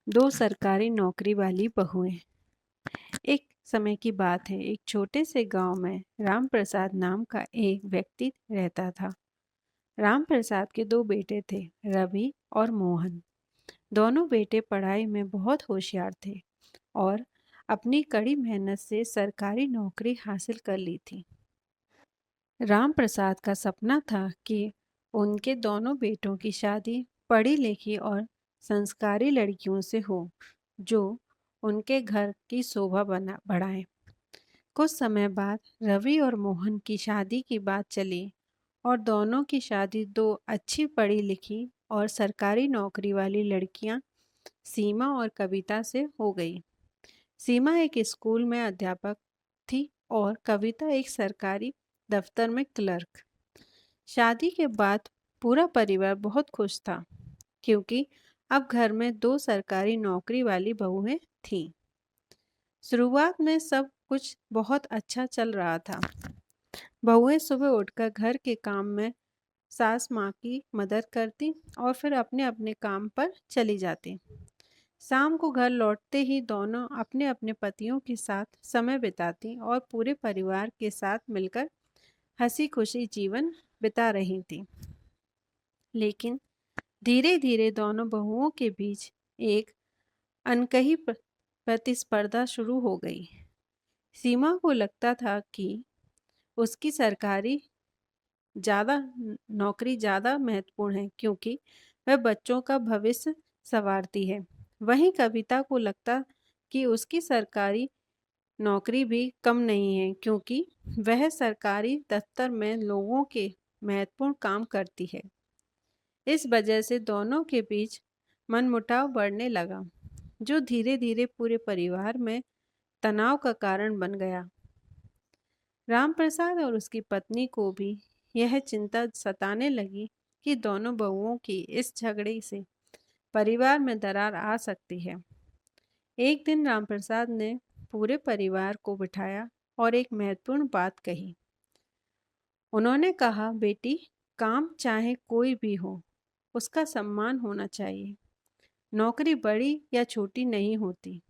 दो सरकारी नौकरी वाली बहुएं। एक समय की बात है, एक छोटे से गांव में राम प्रसाद नाम का एक व्यक्ति रहता था। राम प्रसाद के दो बेटे थे, रवि और मोहन। दोनों बेटे पढ़ाई में बहुत होशियार थे और अपनी कड़ी मेहनत से सरकारी नौकरी हासिल कर ली थी। राम प्रसाद का सपना था कि उनके दोनों बेटों की शादी पढ़ी लिखी और संस्कारी लड़कियों से हो, जो उनके घर की शोभा बना बढ़ाएं। कुछ समय बाद रवि और मोहन की शादी की बात चली और दोनों की शादी दो अच्छी पढ़ी लिखी और सरकारी नौकरी वाली लड़कियां सीमा और कविता से हो गई। सीमा एक स्कूल में अध्यापक थी और कविता एक सरकारी दफ्तर में क्लर्क। शादी के बाद पूरा परिवार बहुत खुश था, क्योंकि अब घर में दो सरकारी नौकरी वाली बहुएं थीं। शुरुआत में सब कुछ बहुत अच्छा चल रहा था। बहुएं सुबह उठकर घर के काम में सास माँ की मदद करती और फिर अपने अपने काम पर चली जाती। शाम को घर लौटते ही दोनों अपने अपने पतियों के साथ समय बिताती और पूरे परिवार के साथ मिलकर हंसी खुशी जीवन बिता रही थी। लेकिन धीरे धीरे दोनों बहुओं के बीच एक अनकही प्रतिस्पर्धा शुरू हो गई। सीमा को लगता था कि उसकी सरकारी ज़्यादा नौकरी ज़्यादा महत्वपूर्ण है, क्योंकि वह बच्चों का भविष्य संवारती है। वहीं कविता को लगता कि उसकी सरकारी नौकरी भी कम नहीं है, क्योंकि वह सरकारी दफ्तर में लोगों के महत्वपूर्ण काम करती है। इस वजह से दोनों के बीच मनमुटाव बढ़ने लगा, जो धीरे धीरे पूरे परिवार में तनाव का कारण बन गया। रामप्रसाद और उसकी पत्नी को भी यह चिंता सताने लगी कि दोनों बहुओं की इस झगड़े से परिवार में दरार आ सकती है। एक दिन रामप्रसाद ने पूरे परिवार को बिठाया और एक महत्वपूर्ण बात कही। उन्होंने कहा, बेटी, काम चाहे कोई भी हो, उसका सम्मान होना चाहिए। नौकरी बड़ी या छोटी नहीं होती,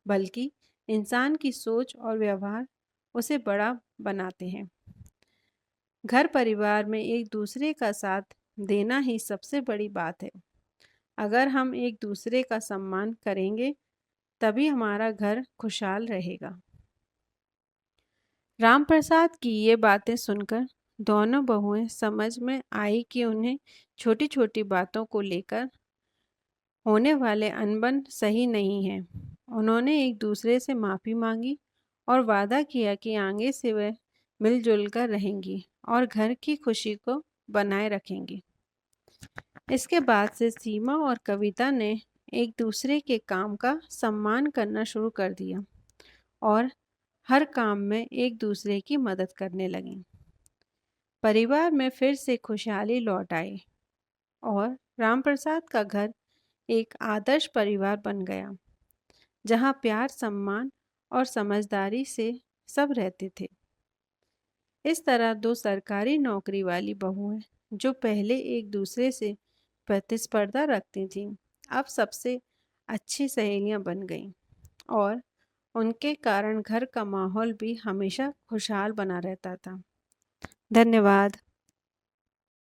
बल्कि इंसान की सोच और व्यवहार उसे बड़ा बनाते हैं। घर परिवार में एक दूसरे का साथ देना ही सबसे बड़ी बात है। अगर हम एक दूसरे का सम्मान करेंगे, तभी हमारा घर खुशहाल रहेगा। रामप्रसाद की ये बातें सुनकर दोनों बहुएं समझ में आई कि उन्हें छोटी छोटी बातों को लेकर होने वाले अनबन सही नहीं है। उन्होंने एक दूसरे से माफ़ी मांगी और वादा किया कि आगे से वे मिलजुल कर रहेंगी और घर की खुशी को बनाए रखेंगी। इसके बाद से सीमा और कविता ने एक दूसरे के काम का सम्मान करना शुरू कर दिया और हर काम में एक दूसरे की मदद करने लगीं। परिवार में फिर से खुशहाली लौट आई और रामप्रसाद का घर एक आदर्श परिवार बन गया, जहाँ प्यार, सम्मान और समझदारी से सब रहते थे। इस तरह दो सरकारी नौकरी वाली बहुएं, जो पहले एक दूसरे से प्रतिस्पर्धा रखती थीं, अब सबसे अच्छी सहेलियां बन गईं और उनके कारण घर का माहौल भी हमेशा खुशहाल बना रहता था। धन्यवाद।